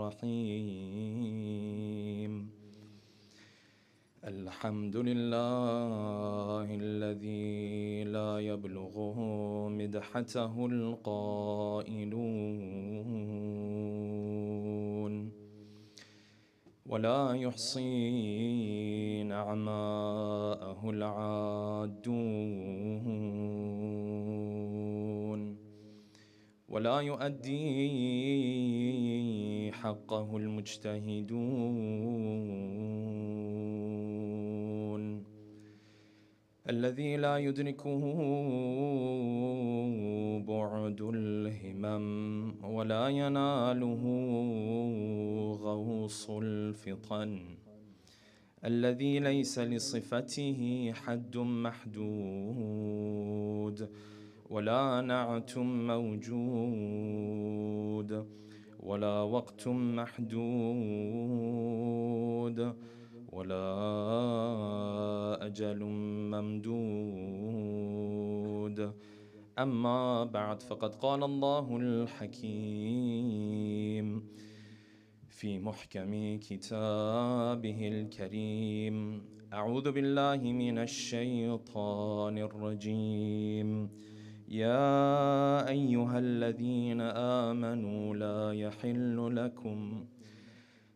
الرحيم الحمد لله الذي لا يبلغه مدحته القائلون ولا يحصي نعماءه العادون ولا يؤدي حقه المجتهدون الذي لا يدركه بعد الهمم ولا يناله غوص الفطن الذي ليس لصفته حد محدود ولا نعت موجود ولا وقت محدود ولا أجل ممدود أما بعد فقد قال الله الحكيم في محكم كتابه الكريم أعوذ بالله من الشيطان الرجيم يا أيها الذين آمنوا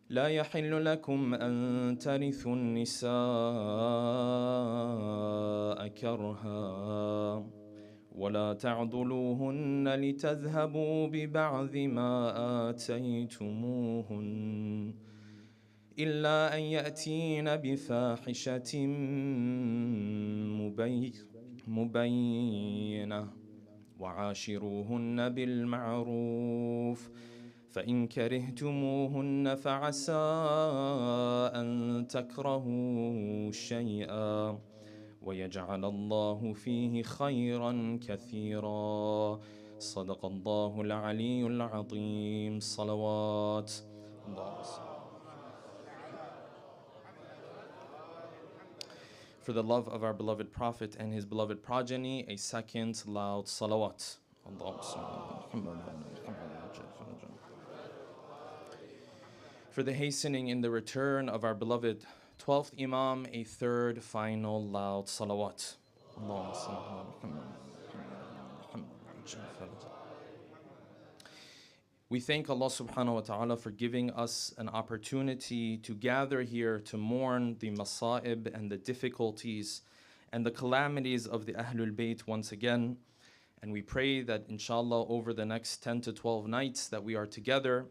لا يحل لكم أن ترثوا النساء كرها ولا تعضلوهن لتذهبوا ببعض ما آتيتموهن إلا أن يأتين بفاحشة مبينة وعاشروهن بالمعروف فإن كرهتموهن فعسى أن تكرهوا شيئا ويجعل الله فيه خيرا كثيرا صدق الله العلي العظيم صلوات الله. For the love of our beloved Prophet and his beloved progeny, a second loud salawat. For the hastening in the return of our beloved 12th Imam, a third final loud salawat. We thank Allah subhanahu wa ta'ala for giving us an opportunity to gather here to mourn the masa'ib and the difficulties and the calamities of the Ahlul Bayt once again. And we pray that inshallah over the next 10 to 12 nights that we are together,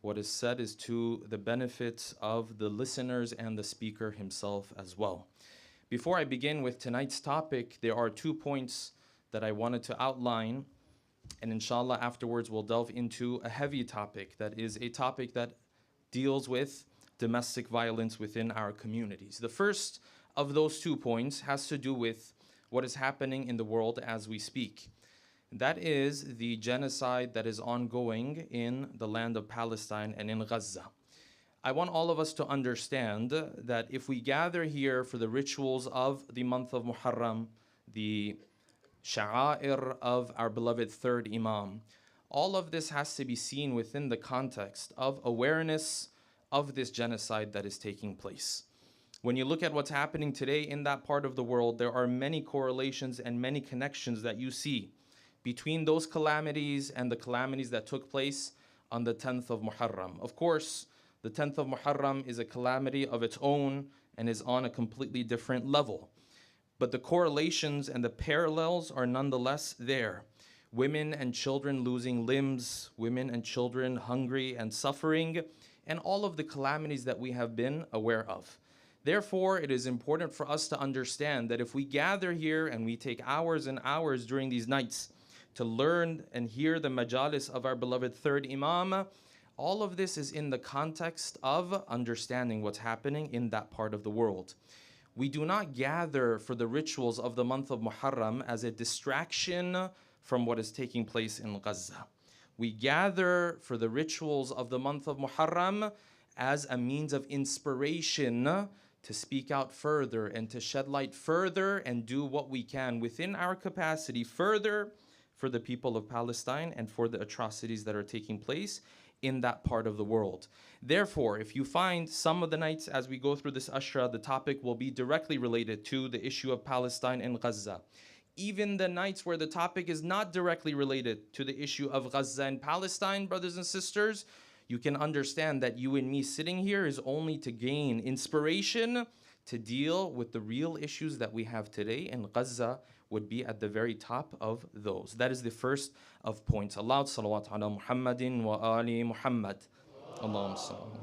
what is said is to the benefit of the listeners and the speaker himself as well. Before I begin with tonight's topic, there are 2 points that I wanted to outline. And inshallah, afterwards, we'll delve into a heavy topic that is a topic that deals with domestic violence within our communities. The first of those 2 points has to do with what is happening in the world as we speak. That is the genocide that is ongoing in the land of Palestine and in Gaza. I want all of us to understand that if we gather here for the rituals of the month of Muharram, the sha'air of our beloved third Imam, all of this has to be seen within the context of awareness of this genocide that is taking place. When you look at what's happening today in that part of the world, there are many correlations and many connections that you see between those calamities and the calamities that took place on the 10th of Muharram. Of course, the 10th of Muharram is a calamity of its own and is on a completely different level. But the correlations and the parallels are nonetheless there. Women and children losing limbs, women and children hungry and suffering, and all of the calamities that we have been aware of. Therefore, it is important for us to understand that if we gather here and we take hours and hours during these nights to learn and hear the majalis of our beloved third Imam, all of this is in the context of understanding what's happening in that part of the world. We do not gather for the rituals of the month of Muharram as a distraction from what is taking place in Gaza. We gather for the rituals of the month of Muharram as a means of inspiration to speak out further and to shed light further and do what we can within our capacity further for the people of Palestine and for the atrocities that are taking place in that part of the world. Therefore, if you find some of the nights as we go through this ashra, the topic will be directly related to the issue of Palestine and Gaza. Even the nights where the topic is not directly related to the issue of Gaza and Palestine, brothers and sisters, you can understand that you and me sitting here is only to gain inspiration to deal with the real issues that we have today, and Gaza would be at the very top of those. That is the first of points. Allah salawat ala Muhammadin wa ali Muhammad. Allahumma salli.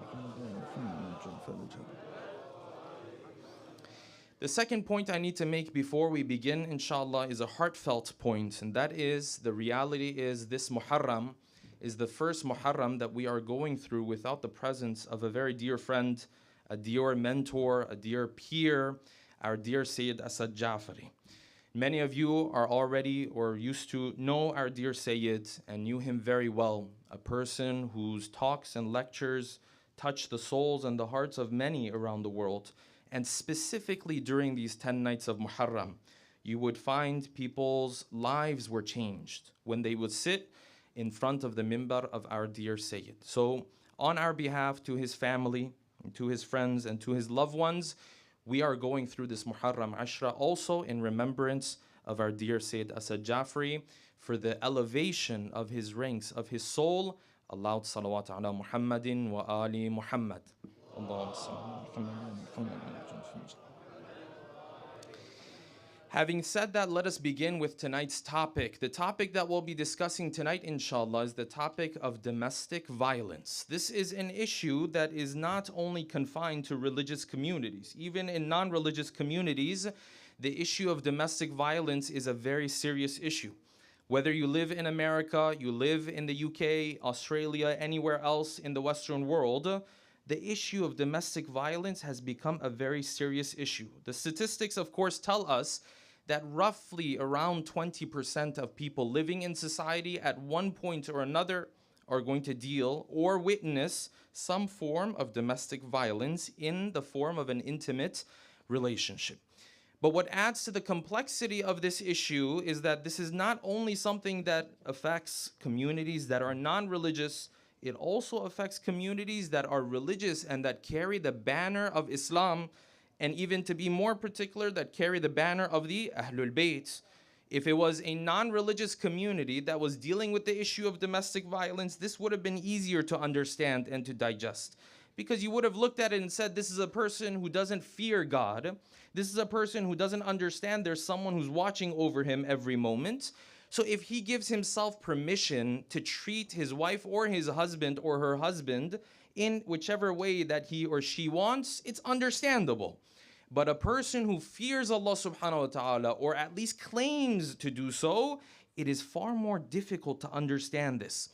The second point I need to make before we begin, inshallah, is a heartfelt point, and that is the reality is this Muharram is the first Muharram that we are going through without the presence of a very dear friend, a dear mentor, a dear peer, our dear Sayyid Asad Jafari. Many of you are already or used to know our dear Sayyid and knew him very well, a person whose talks and lectures touch the souls and the hearts of many around the world. And specifically during these 10 nights of Muharram, you would find people's lives were changed when they would sit in front of the mimbar of our dear Sayyid. So on our behalf, to his family, to his friends, and to his loved ones, we are going through this Muharram Ashra also in remembrance of our dear Sayyid Asad Jafri for the elevation of his ranks, of his soul. Aloud salawat ala Muhammadin wa ali Muhammad. Having said that, let us begin with tonight's topic. The topic that we'll be discussing tonight, inshallah, is the topic of domestic violence. This is an issue that is not only confined to religious communities. Even in non-religious communities, the issue of domestic violence is a very serious issue. Whether you live in America, you live in the UK, Australia, anywhere else in the Western world, the issue of domestic violence has become a very serious issue. The statistics, of course, tell us that roughly around 20% of people living in society at one point or another are going to deal or witness some form of domestic violence in the form of an intimate relationship. But what adds to the complexity of this issue is that this is not only something that affects communities that are non-religious, it also affects communities that are religious and that carry the banner of Islam, and even to be more particular, that carry the banner of the Ahlul Bayt. If it was a non-religious community that was dealing with the issue of domestic violence, this would have been easier to understand and to digest. Because you would have looked at it and said, this is a person who doesn't fear God. This is a person who doesn't understand there's someone who's watching over him every moment. So if he gives himself permission to treat his wife or his husband or her husband in whichever way that he or she wants, it's understandable. But a person who fears Allah subhanahu wa ta'ala, or at least claims to do so, it is far more difficult to understand this.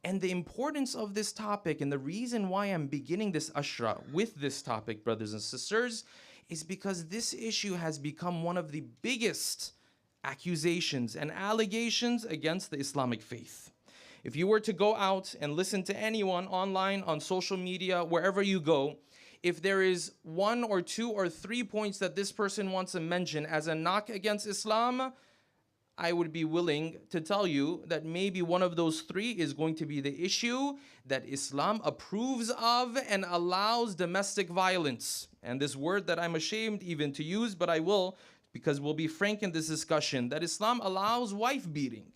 And the importance of this topic, and the reason why I'm beginning this ashra with this topic, brothers and sisters, is because this issue has become one of the biggest accusations and allegations against the Islamic faith. If you were to go out and listen to anyone online, on social media, wherever you go, if there is 1 or 2 or 3 points that this person wants to mention as a knock against Islam, I would be willing to tell you that maybe one of those 3 is going to be the issue that Islam approves of and allows domestic violence. And this word that I'm ashamed even to use, but I will, because we'll be frank in this discussion, that Islam allows wife beating.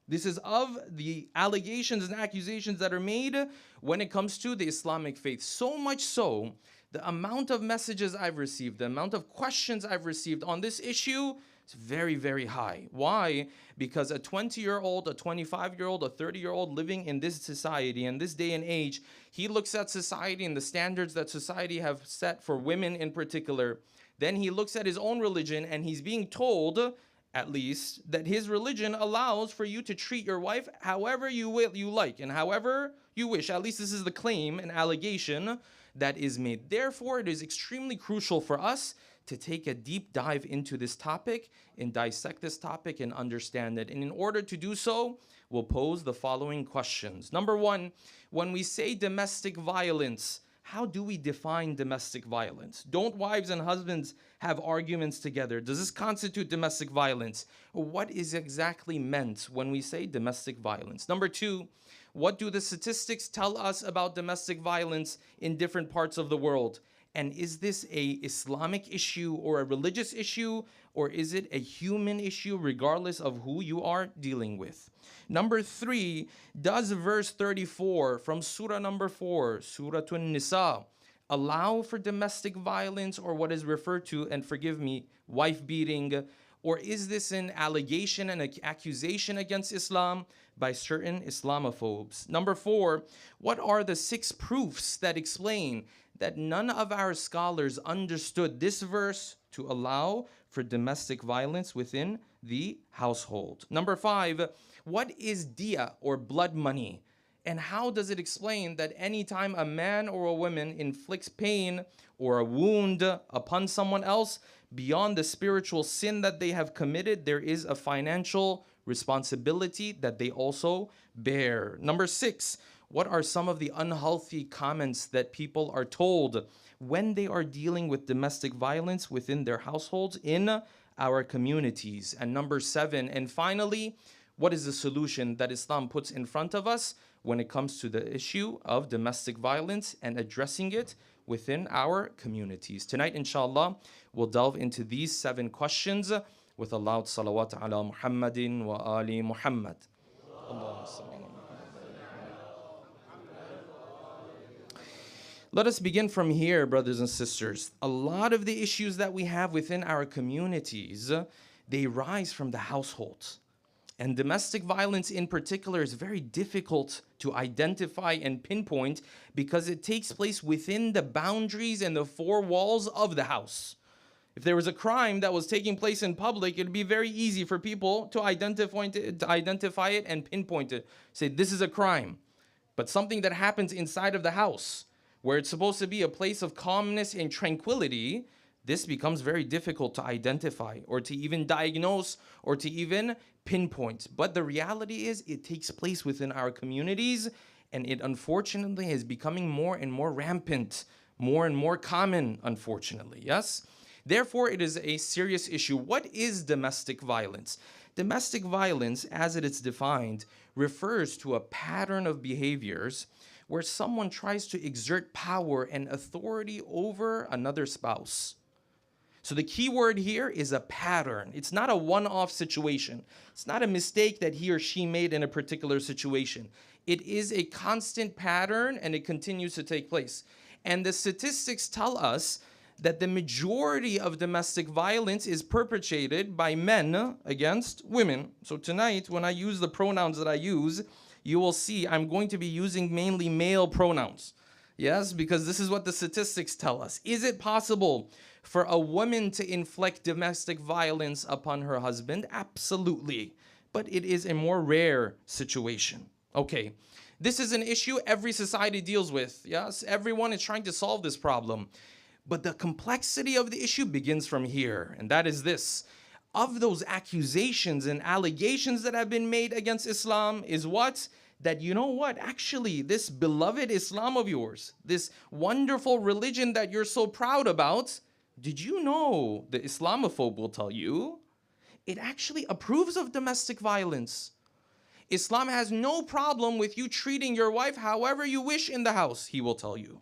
This is of the allegations and accusations that are made when it comes to the Islamic faith. So much so, the amount of messages I've received, the amount of questions I've received on this issue is very, very high. Why? Because a 20-year-old, a 25-year-old, a 30-year-old living in this society, in this day and age, he looks at society and the standards that society have set for women in particular. Then he looks at his own religion and he's being told, at least, that his religion allows for you to treat your wife however you like and however you wish. At least this is the claim and allegation that is made. Therefore, it is extremely crucial for us to take a deep dive into this topic and dissect this topic and understand it. And in order to do so, we'll pose the following questions. Number 1, when we say domestic violence, how do we define domestic violence? Don't wives and husbands have arguments together? Does this constitute domestic violence? What is exactly meant when we say domestic violence? Number 2, What do the statistics tell us about domestic violence in different parts of the world? And is this a Islamic issue or a religious issue, or is it a human issue regardless of who you are dealing with? Number 3, does verse 34 from Surah number 4, Surah An-Nisa, allow for domestic violence or what is referred to, and forgive me, wife beating? Or is this an allegation and an accusation against Islam by certain Islamophobes? Number 4, what are the 6 proofs that explain that none of our scholars understood this verse to allow for domestic violence within the household? Number 5, what is diya or blood money? And how does it explain that anytime a man or a woman inflicts pain or a wound upon someone else, beyond the spiritual sin that they have committed, there is a financial responsibility that they also bear? Number 6, what are some of the unhealthy comments that people are told when they are dealing with domestic violence within their households in our communities? And number 7, and finally, what is the solution that Islam puts in front of us when it comes to the issue of domestic violence and addressing it within our communities? Tonight, inshallah, we'll delve into these 7 questions with a loud salawat ala Muhammadin wa ali Muhammad. Allahumma salli ala Muhammad. Let us begin from here, brothers and sisters. A lot of the issues that we have within our communities, they rise from the households. And domestic violence in particular is very difficult to identify and pinpoint because it takes place within the boundaries and the 4 walls of the house. If there was a crime that was taking place in public, it'd be very easy for people to identify it and pinpoint it. Say, this is a crime. But something that happens inside of the house, where it's supposed to be a place of calmness and tranquility, this becomes very difficult to identify or to even diagnose or to even pinpoint. But the reality is it takes place within our communities, and it unfortunately is becoming more and more rampant, more and more common, unfortunately, yes? Therefore, it is a serious issue. What is domestic violence? Domestic violence, as it is defined, refers to a pattern of behaviors where someone tries to exert power and authority over another spouse. So the key word here is a pattern. It's not a one-off situation. It's not a mistake that he or she made in a particular situation. It is a constant pattern, and it continues to take place. And the statistics tell us that the majority of domestic violence is perpetrated by men against women. So tonight, when I use the pronouns that I use, you will see I'm going to be using mainly male pronouns. Yes, because this is what the statistics tell us. Is it possible for a woman to inflict domestic violence upon her husband? Absolutely. But it is a more rare situation. Okay, this is an issue every society deals with. Yes, everyone is trying to solve this problem. But the complexity of the issue begins from here, and that is this. Of those accusations and allegations that have been made against Islam is what? That, you know what, actually, this beloved Islam of yours, this wonderful religion that you're so proud about, did you know, the Islamophobe will tell you, it actually approves of domestic violence. Islam has no problem with you treating your wife however you wish in the house, he will tell you.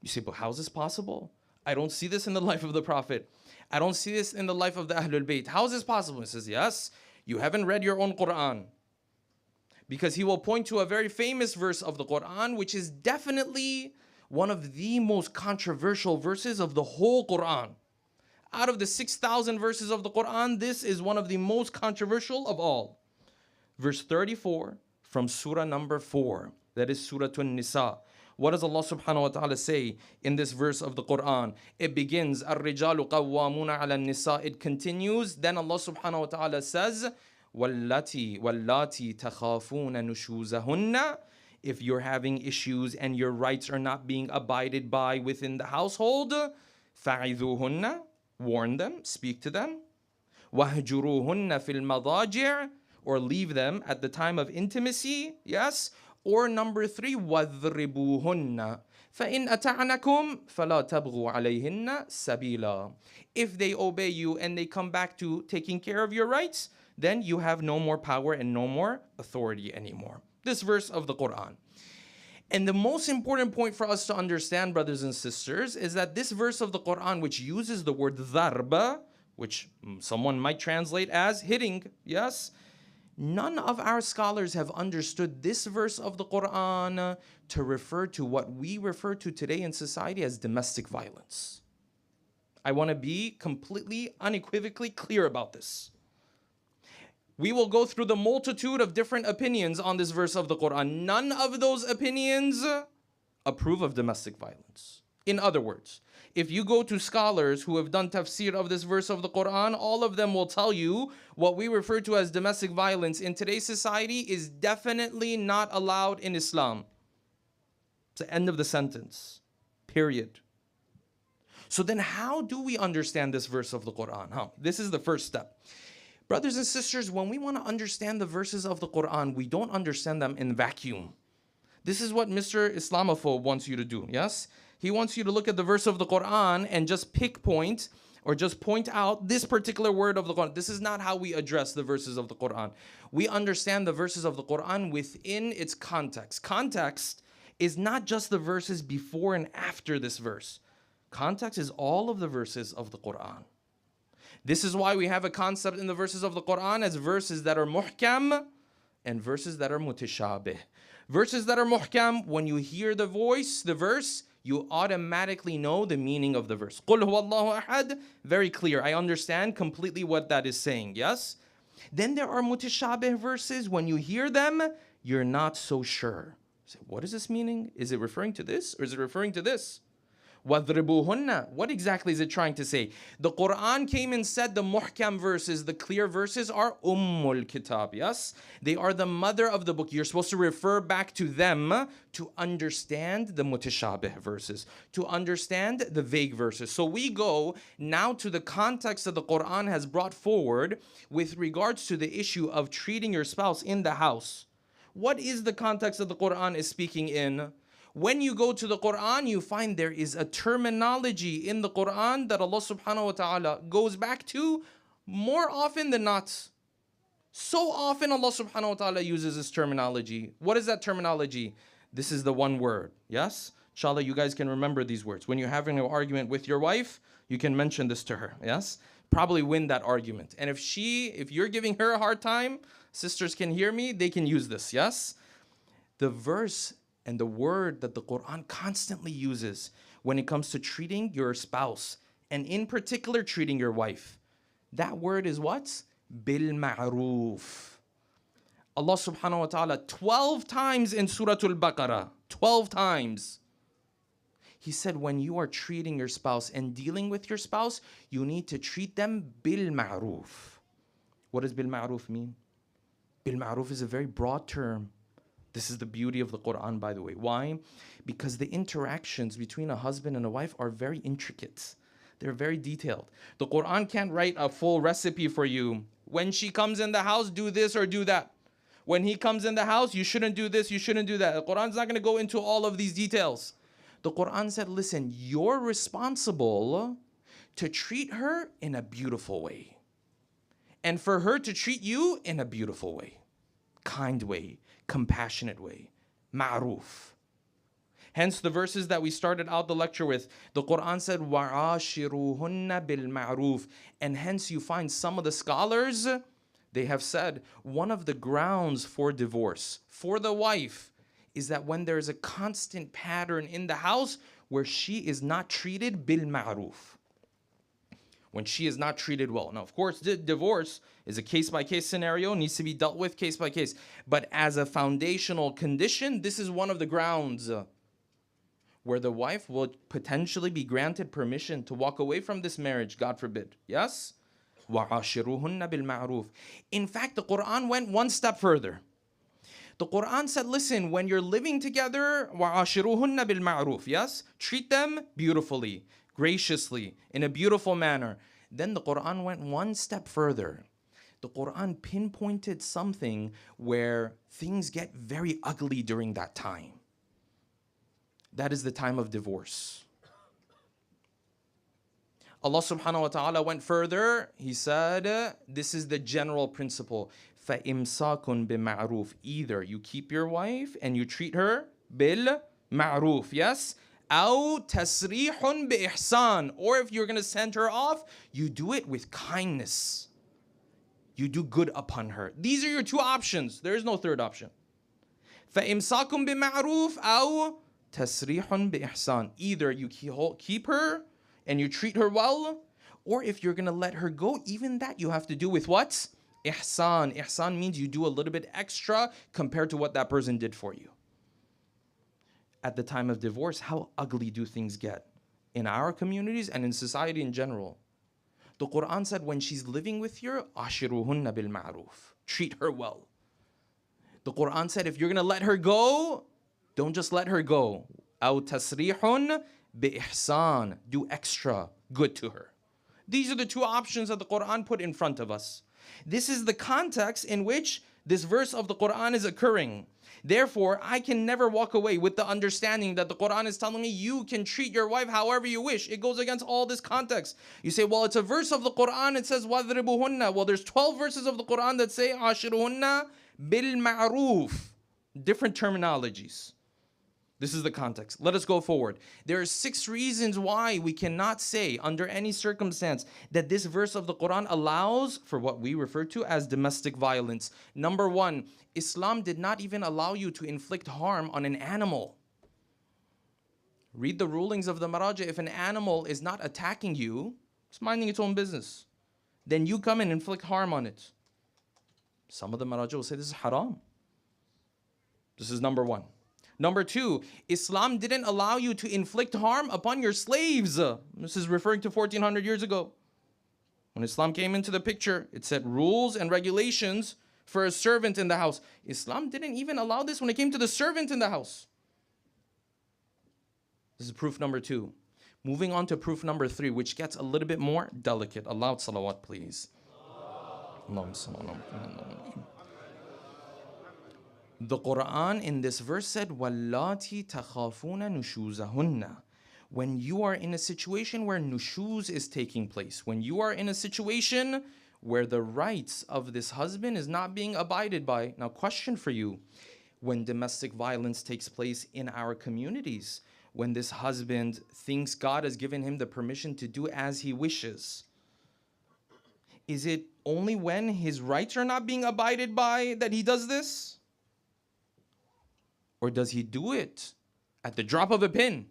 You say, but how is this possible? I don't see this in the life of the Prophet. I don't see this in the life of the Ahlul Bayt. How is this possible? He says, yes, you haven't read your own Quran. Because he will point to a very famous verse of the Quran, which is definitely one of the most controversial verses of the whole Quran. Out of the 6,000 verses of the Quran, this is one of the most controversial of all. Verse 34 from Surah number 4, that is Surah An-Nisa. What does Allah subhanahu wa ta'ala say in this verse of the Quran? It begins, الرِّجَالُ قَوَّامُونَ عَلَى النِّسَاءِ. It continues, then Allah subhanahu wa ta'ala says, وَاللَّاتِي تَخَافُونَ نُشُوزَهُنَّ. If you're having issues and your rights are not being abided by within the household, فَعِذُوهُنَّ. Warn them, speak to them. وَهْجُرُوهُنَّ فِي الْمَضَاجِعِ. Or leave them at the time of intimacy, yes. Or number 3, وَاضْرِبُوهُنَّ فَإِنْ أَتَعْنَكُمْ فَلَا تَبْغُوا عَلَيْهِنَّ سَبِيلًا. If they obey you and they come back to taking care of your rights, then you have no more power and no more authority anymore. This verse of the Quran. And the most important point for us to understand, brothers and sisters, is that this verse of the Quran, which uses the word dharba, which someone might translate as hitting, yes? None of our scholars have understood this verse of the Quran to refer to what we refer to today in society as domestic violence. I want to be completely, unequivocally clear about this. We will go through the multitude of different opinions on this verse of the Quran. None of those opinions approve of domestic violence. In other words, if you go to scholars who have done tafsir of this verse of the Quran, all of them will tell you what we refer to as domestic violence in today's society is definitely not allowed in Islam. It's the end of the sentence. Period. So then how do we understand this verse of the Quran? This is the first step. Brothers and sisters, when we want to understand the verses of the Quran, we don't understand them in vacuum. This is what Mr. Islamophobe wants you to do, yes? He wants you to look at the verse of the Quran and just point out this particular word of the Quran. This is not how we address the verses of the Quran. We understand the verses of the Quran within its context. Context is not just the verses before and after this verse. Context is all of the verses of the Quran. This is why we have a concept in the verses of the Quran as verses that are muhkam and verses that are mutashabih. Verses that are muhkam, when you hear the verse, you automatically know the meaning of the verse. Qul huwallahu ahad, very clear. I understand completely what that is saying, yes? Then there are mutashabih verses. When you hear them, you're not so sure. Say, what is this meaning? Is it referring to this or is it referring to this? وَاضْرِبُوهُنَّ. What exactly is it trying to say? The Quran came and said the muhkam verses, the clear verses are ummul kitab, yes? They are the mother of the book. You're supposed to refer back to them to understand the mutashabih verses, to understand the vague verses. So we go now to the context that the Quran has brought forward with regards to the issue of treating your spouse in the house. What is the context that the Quran is speaking in? When you go to the Quran, you find there is a terminology in the Quran that Allah subhanahu wa ta'ala goes back to more often than not. So often Allah subhanahu wa ta'ala uses this terminology. What is that terminology? This is the one word, yes? Inshallah, you guys can remember these words. When you're having an argument with your wife, you can mention this to her, yes? Probably win that argument. And if you're giving her a hard time, sisters can hear me, they can use this, yes? The verse and the word that the Quran constantly uses when it comes to treating your spouse, and in particular treating your wife, that word is what? Bil ma'roof. Allah subhanahu wa ta'ala 12 times in Surah Al-Baqarah, 12 times. He said when you are treating your spouse and dealing with your spouse, you need to treat them bil ma'roof. What does bil ma'roof mean? Bil ma'roof is a very broad term. This is the beauty of the Quran, by the way. Why? Because the interactions between a husband and a wife are very intricate. They're very detailed. The Quran can't write a full recipe for you. When she comes in the house, do this or do that. When he comes in the house, you shouldn't do this, you shouldn't do that. The Quran's not going to go into all of these details. The Quran said, listen, you're responsible to treat her in a beautiful way. And for her to treat you in a beautiful way. Kind way. Compassionate way. Ma'roof. Hence the verses that we started out the lecture with. The Quran said, وَعَاشِرُوهُنَّ بِالْمَعْرُوفِ. And hence you find some of the scholars, they have said, one of the grounds for divorce for the wife is that when there's a constant pattern in the house where she is not treated bil-ma'roof. When she is not treated well. Now, of course, divorce is a case-by-case scenario, needs to be dealt with case by case. But as a foundational condition, this is one of the grounds where the wife will potentially be granted permission to walk away from this marriage, God forbid. Yes? وَعَاشِرُوهُنَّ بِالْمَعْرُوفِ. In fact, the Quran went one step further. The Quran said, listen, when you're living together, وَعَاشِرُوهُنَّ بِالْمَعْرُوفِ. Yes? Treat them beautifully, graciously, in a beautiful manner. Then the Quran went one step further. The Quran pinpointed something where things get very ugly during that time. That is the time of divorce. Allah subhanahu wa ta'ala went further. He said, this is the general principle. فَإِمْسَاكٌ بِمَعْرُوفٍ. Either you keep your wife and you treat her بِالْمَعْرُوف, yes? أَوْ تَسْرِيحٌ بِإِحْسَانٍ. Or if you're going to send her off, you do it with kindness. You do good upon her. These are your two options. There is no third option. فَإِمْسَاكٌ بِمَعْرُوفٍ أَوْ تَسْرِيحٌ بِإِحْسَانٍ. Either you keep her and you treat her well, or if you're going to let her go, even that you have to do with what? Ihsan. Ihsan means you do a little bit extra compared to what that person did for you. At the time of divorce, how ugly do things get in our communities and in society in general? The Quran said when she's living with you, ashiruhunna bil ma'ruf. Treat her well. The Quran said if you're going to let her go, don't just let her go. أو تسريح بإحسان. Do extra good to her. These are the two options that the Quran put in front of us. This is the context in which this verse of the Quran is occurring. Therefore, I can never walk away with the understanding that the Quran is telling me you can treat your wife however you wish. It goes against all this context. You say, well, it's a verse of the Quran, it says, وَضْرِبُهُنَّ. Well, there's 12 verses of the Quran that say, عَاشِرُهُنَّ بِالْمَعْرُوفِ. Different terminologies. This is the context. Let us go forward. There are 6 reasons why we cannot say under any circumstance that this verse of the Quran allows for what we refer to as domestic violence. Number 1, Islam did not even allow you to inflict harm on an animal. Read the rulings of the Maraja. If an animal is not attacking you, it's minding its own business, then you come and inflict harm on it. Some of the Maraja will say this is haram. This is number 1. Number 2, Islam didn't allow you to inflict harm upon your slaves. This is referring to 1400 years ago. When Islam came into the picture, it said rules and regulations for a servant in the house. Islam didn't even allow this when it came to the servant in the house. This is proof number 2. Moving on to proof number 3, which gets a little bit more delicate. A loud salawat, please. The Quran in this verse said, وَاللَّاتِي تَخَافُونَ نُشُوزَهُنَّ. When you are in a situation where nushuz is taking place, when you are in a situation where the rights of this husband is not being abided by. Now, question for you. When domestic violence takes place in our communities, when this husband thinks God has given him the permission to do as he wishes, is it only when his rights are not being abided by that he does this? Or does he do it at the drop of a pin?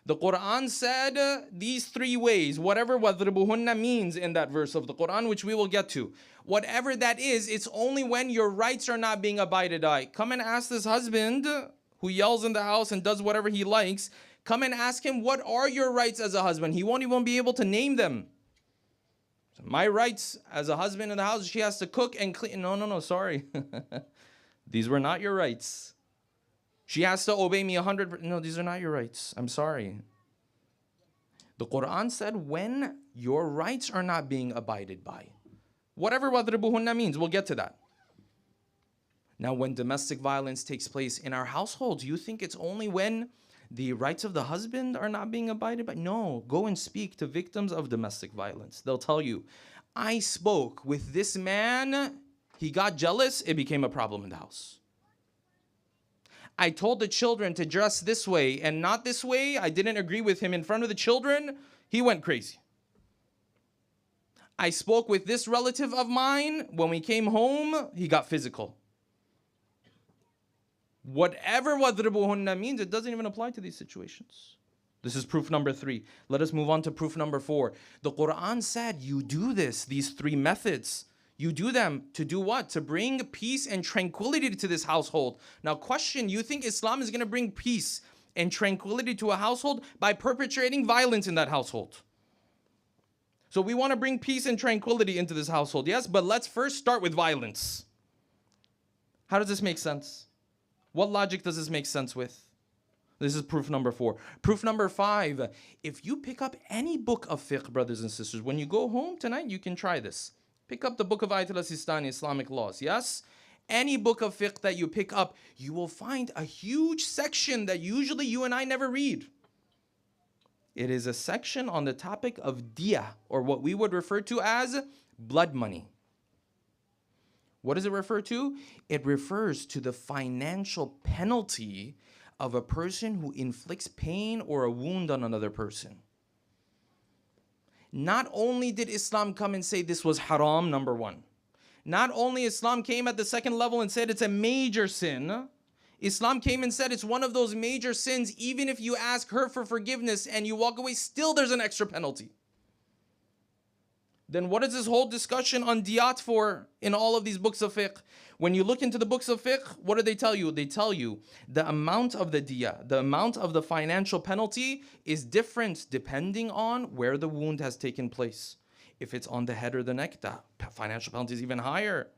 The Quran said these 3 ways, whatever وَضْرِبُهُنَّ means in that verse of the Quran, which we will get to. Whatever that is, it's only when your rights are not being abided by. Come and ask this husband who yells in the house and does whatever he likes. Come and ask him, what are your rights as a husband? He won't even be able to name them. So my rights as a husband in the house, she has to cook and clean. No, sorry. These were not your rights. She has to obey me 100%. No, these are not your rights. I'm sorry. The Quran said when your rights are not being abided by. Whatever وَضْرِبُهُنَّ means, we'll get to that. Now, when domestic violence takes place in our households, you think it's only when the rights of the husband are not being abided by? No, go and speak to victims of domestic violence. They'll tell you, I spoke with this man, he got jealous, it became a problem in the house. I told the children to dress this way and not this way. I didn't agree with him in front of the children. He went crazy. I spoke with this relative of mine. When we came home, he got physical. Whatever وَضْرِبُهُنَّ means, it doesn't even apply to these situations. This is proof number 3. Let us move on to proof number 4. The Quran said you do this, these 3 methods. You do them to do what? To bring peace and tranquility to this household. Now question, you think Islam is going to bring peace and tranquility to a household by perpetrating violence in that household? So we want to bring peace and tranquility into this household, yes? But let's first start with violence. How does this make sense? What logic does this make sense with? This is proof number 4. Proof number 5, if you pick up any book of fiqh, brothers and sisters, when you go home tonight, you can try this. Pick up the book of Ayatul Sistani, Islamic Laws, yes? Any book of fiqh that you pick up, you will find a huge section that usually you and I never read. It is a section on the topic of diyah, or what we would refer to as blood money. What does it refer to? It refers to the financial penalty of a person who inflicts pain or a wound on another person. Not only did Islam come and say this was haram, number one. Not only Islam came at the second level and said it's a major sin. Islam came and said it's one of those major sins, even if you ask her for forgiveness and you walk away, still there's an extra penalty. Then what is this whole discussion on diyat for in all of these books of fiqh? When you look into the books of fiqh, what do they tell you? They tell you the amount of the diyah, the amount of the financial penalty is different depending on where the wound has taken place. If it's on the head or the neck, the financial penalty is even higher.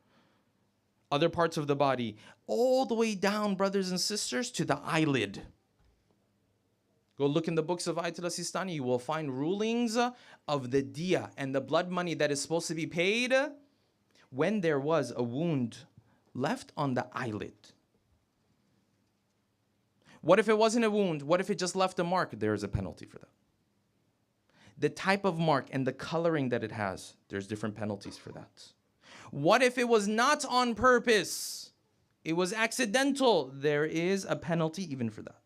Other parts of the body, all the way down, brothers and sisters, to the eyelid. Go look in the books of Ayatul Sistani, you will find rulings of the diya and the blood money that is supposed to be paid when there was a wound left on the eyelid. What if it wasn't a wound? What if it just left a mark? There is a penalty for that. The type of mark and the coloring that it has, there's different penalties for that. What if it was not on purpose? It was accidental. There is a penalty even for that.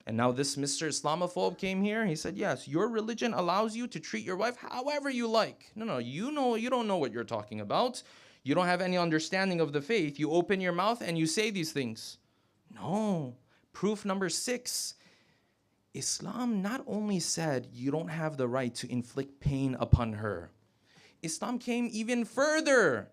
And now this Mr. Islamophobe came here. He said, yes, your religion allows you to treat your wife however you like. No, you don't know what you're talking about. You don't have any understanding of the faith. You open your mouth and you say these things. No. Proof number 6. Islam not only said you don't have the right to inflict pain upon her. Islam came even further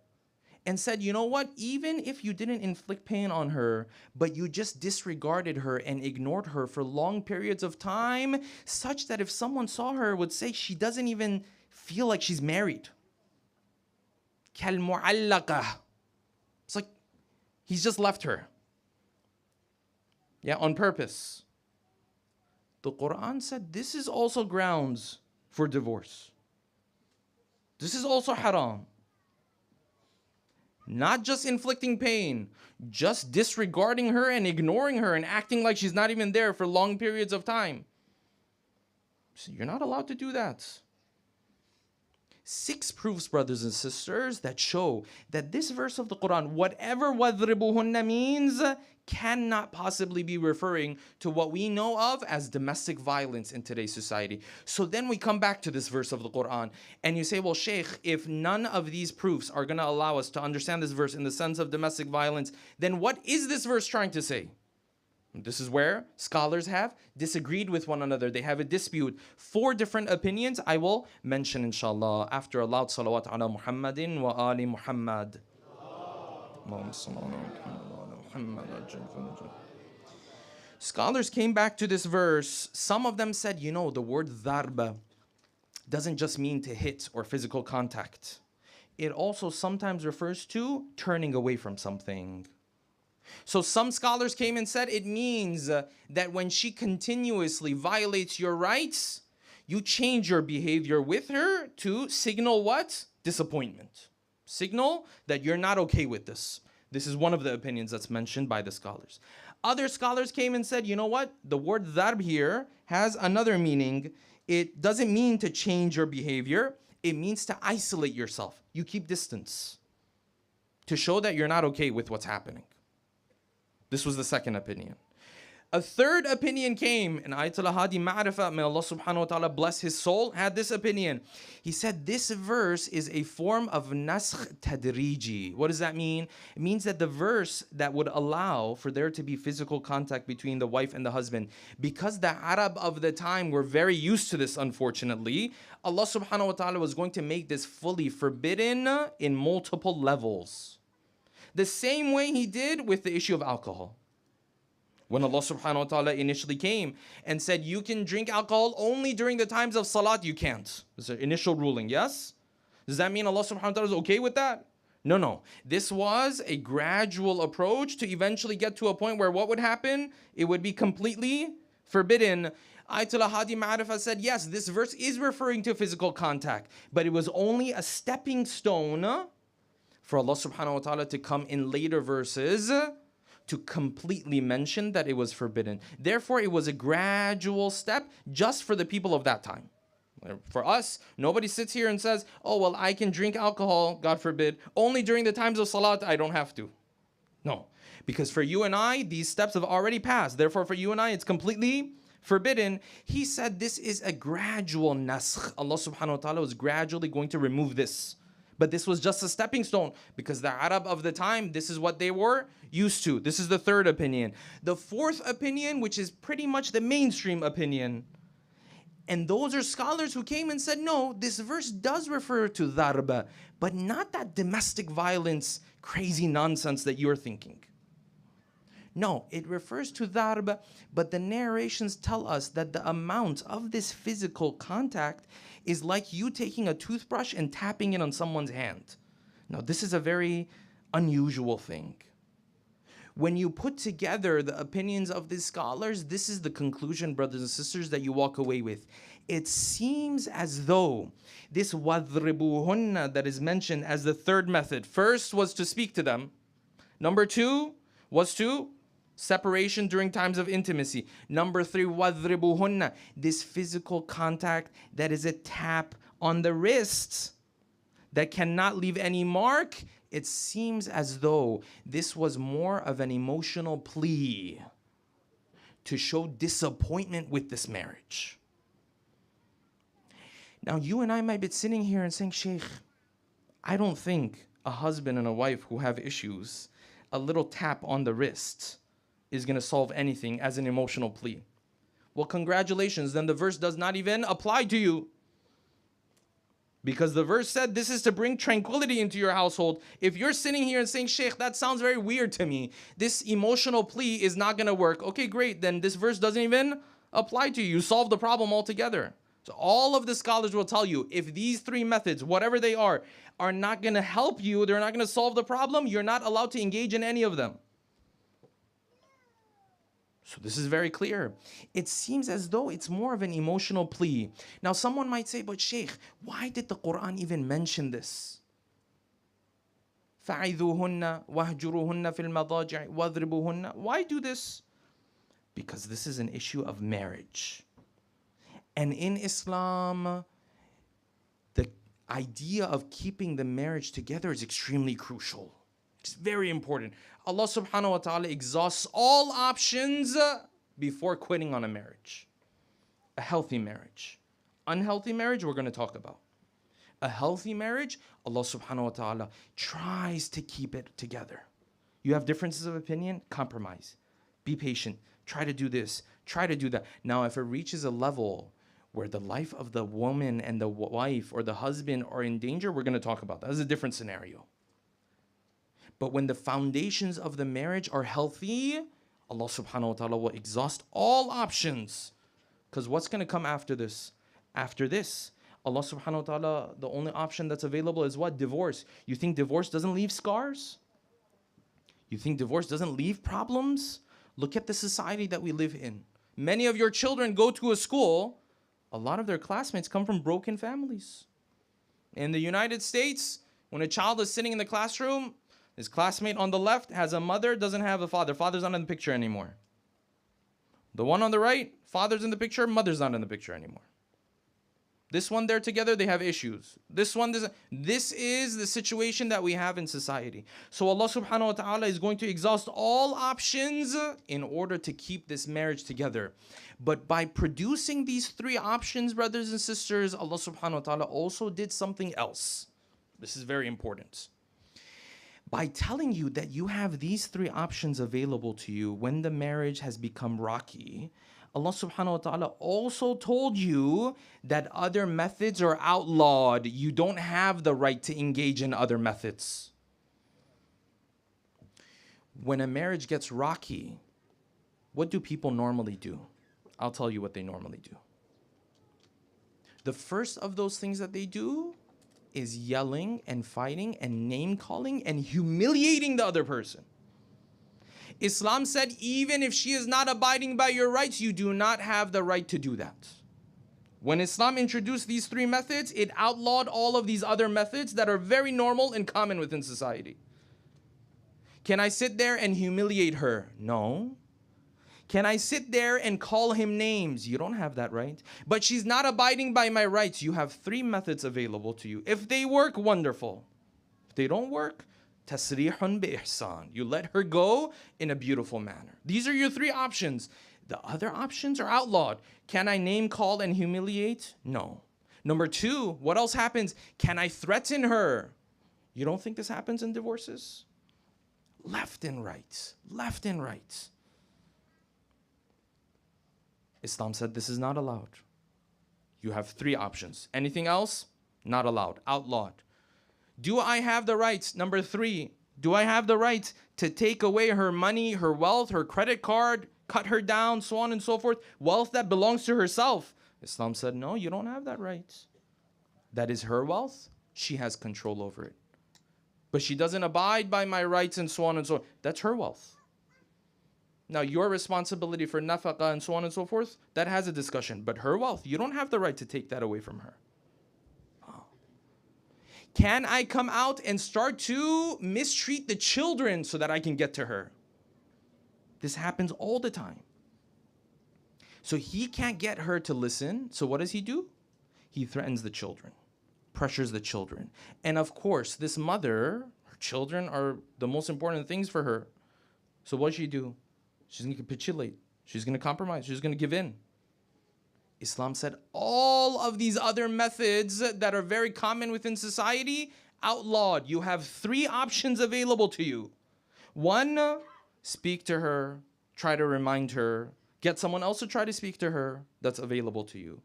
and said, you know what? Even if you didn't inflict pain on her, but you just disregarded her and ignored her for long periods of time, such that if someone saw her, would say she doesn't even feel like she's married. كالمعلقة. It's like he's just left her. Yeah, on purpose. The Quran said this is also grounds for divorce. This is also haram. Not just inflicting pain, just disregarding her and ignoring her and acting like she's not even there for long periods of time. So you're not allowed to do that. 6 proofs, brothers and sisters, that show that this verse of the Quran, whatever وَضْرِبُهُنَّ means, cannot possibly be referring to what we know of as domestic violence in today's society. So then we come back to this verse of the Quran and you say, well, Shaykh, if none of these proofs are going to allow us to understand this verse in the sense of domestic violence, then what is this verse trying to say? This is where scholars have disagreed with one another. They have a dispute. 4 different opinions I will mention, inshallah, after a loud salawat ala Muhammadin wa ali Muhammad. Scholars came back to this verse. Some of them said, you know, the word dharba doesn't just mean to hit or physical contact. It also sometimes refers to turning away from something. So some scholars came and said it means that when she continuously violates your rights, you change your behavior with her to signal what? Disappointment. Signal that you're not okay with this. This is one of the opinions that's mentioned by the scholars. Other scholars came and said, you know what? The word dharb here has another meaning. It doesn't mean to change your behavior. It means to isolate yourself. You keep distance to show that you're not okay with what's happening. This was the second opinion. A third opinion came, and Ayatul Hadi Ma'rifah, may Allah subhanahu wa ta'ala bless his soul, had this opinion. He said this verse is a form of naskh tadriji. What does that mean? It means that the verse that would allow for there to be physical contact between the wife and the husband, because the Arab of the time were very used to this, unfortunately, Allah subhanahu wa ta'ala was going to make this fully forbidden in multiple levels. The same way he did with the issue of alcohol. When Allah subhanahu wa ta'ala initially came and said, you can drink alcohol only during the times of salat, you can't. This is an initial ruling, yes? Does that mean Allah subhanahu wa ta'ala is okay with that? No. This was a gradual approach to eventually get to a point where what would happen? It would be completely forbidden. Ayatul Hadi Ma'rifah said, yes, this verse is referring to physical contact, but it was only a stepping stone for Allah subhanahu wa ta'ala to come in later verses to completely mention that it was forbidden. Therefore, it was a gradual step just for the people of that time. For us, nobody sits here and says, oh, well, I can drink alcohol, God forbid, only during the times of salat, I don't have to. No, because for you and I, these steps have already passed. Therefore, for you and I, it's completely forbidden. He said this is a gradual naskh. Allah subhanahu wa ta'ala was gradually going to remove this. But this was just a stepping stone because the Arab of the time, this is what they were used to. This is the third opinion. The fourth opinion, which is pretty much the mainstream opinion, and those are scholars who came and said, no, this verse does refer to dharba, but not that domestic violence, crazy nonsense that you're thinking. No, it refers to dharba, but the narrations tell us that the amount of this physical contact is like you taking a toothbrush and tapping it on someone's hand. Now, this is a very unusual thing. When you put together the opinions of these scholars, this is the conclusion, brothers and sisters, that you walk away with. It seems as though this وَضْرِبُوهُنَّ that is mentioned as the third method, first was to speak to them. Number two was to separation during times of intimacy. Number three, وَضْرِبُوهُنَّ, this physical contact that is a tap on the wrist that cannot leave any mark. It seems as though this was more of an emotional plea to show disappointment with this marriage. Now, you and I might be sitting here and saying, Shaykh, I don't think a husband and a wife who have issues, a little tap on the wrist is going to solve anything as an emotional plea. Well, congratulations, then the verse does not even apply to you. Because the verse said this is to bring tranquility into your household. If you're sitting here and saying, Shaykh, that sounds very weird to me, this emotional plea is not going to work. Okay, great. Then this verse doesn't even apply to you. You solve the problem altogether. So all of the scholars will tell you, if these three methods, whatever they are not going to help you, they're not going to solve the problem, you're not allowed to engage in any of them. So this is very clear. It seems as though it's more of an emotional plea. Now someone might say, but Shaykh, why did the Quran even mention this? فَعِذُوهُنَّ وَهْجُرُوهُنَّ فِي الْمَضَاجِعِ وَاضْرِبُوهُنَّ. Why do this? Because this is an issue of marriage. And in Islam, the idea of keeping the marriage together is extremely crucial. It's very important. Allah subhanahu wa ta'ala exhausts all options before quitting on a marriage. A healthy marriage. Unhealthy marriage, we're going to talk about. A healthy marriage, Allah subhanahu wa ta'ala tries to keep it together. You have differences of opinion, compromise. Be patient. Try to do this. Try to do that. Now, if it reaches a level where the life of the woman and the wife or the husband are in danger, we're going to talk about that. That's a different scenario. But when the foundations of the marriage are healthy, Allah subhanahu wa ta'ala will exhaust all options. Because what's going to come after this? After this, Allah subhanahu wa ta'ala, the only option that's available is what? Divorce. You think divorce doesn't leave scars? You think divorce doesn't leave problems? Look at the society that we live in. Many of your children go to a school, a lot of their classmates come from broken families. In the United States, when a child is sitting in the classroom, his classmate on the left has a mother, doesn't have a father. Father's not in the picture anymore. The one on the right, father's in the picture, mother's not in the picture anymore. This one, they're together, they have issues. This one, this is the situation that we have in society. So Allah subhanahu wa ta'ala is going to exhaust all options in order to keep this marriage together. But by producing these three options, brothers and sisters, Allah subhanahu wa ta'ala also did something else. This is very important. By telling you that you have these three options available to you when the marriage has become rocky, Allah subhanahu wa ta'ala also told you that other methods are outlawed. You don't have the right to engage in other methods. When a marriage gets rocky, what do people normally do? I'll tell you what they normally do. The first of those things that they do is yelling and fighting and name calling and humiliating the other person. Islam said even if she is not abiding by your rights, you do not have the right to do that. When Islam introduced these three methods, it outlawed all of these other methods that are very normal and common within society. Can I sit there and humiliate her? No. Can I sit there and call him names? You don't have that right. But she's not abiding by my rights. You have three methods available to you. If they work, wonderful. If they don't work, tasrihun bi ihsan. You let her go in a beautiful manner. These are your three options. The other options are outlawed. Can I name, call, and humiliate? No. Number two, what else happens? Can I threaten her? You don't think this happens in divorces? Left and right. Left and right. Islam said this is not allowed. You have three options. Anything else? Not allowed. Outlawed. Do I have the rights? Number three, do I have the right to take away her money, her wealth, her credit card, cut her down, so on and so forth? Wealth that belongs to herself. Islam said, no, you don't have that right. That is her wealth. She has control over it. But she doesn't abide by my rights and so on and so on. That's her wealth. Now, your responsibility for nafaqah and so on and so forth, that has a discussion. But her wealth, you don't have the right to take that away from her. Oh. Can I come out and start to mistreat the children so that I can get to her? This happens all the time. So he can't get her to listen. So what does he do? He threatens the children, pressures the children. And of course, this mother, her children are the most important things for her. So what does she do? She's going to capitulate. She's going to compromise. She's going to give in. Islam said all of these other methods that are very common within society, outlawed. You have three options available to you. One, speak to her, try to remind her, get someone else to try to speak to her. That's available to you.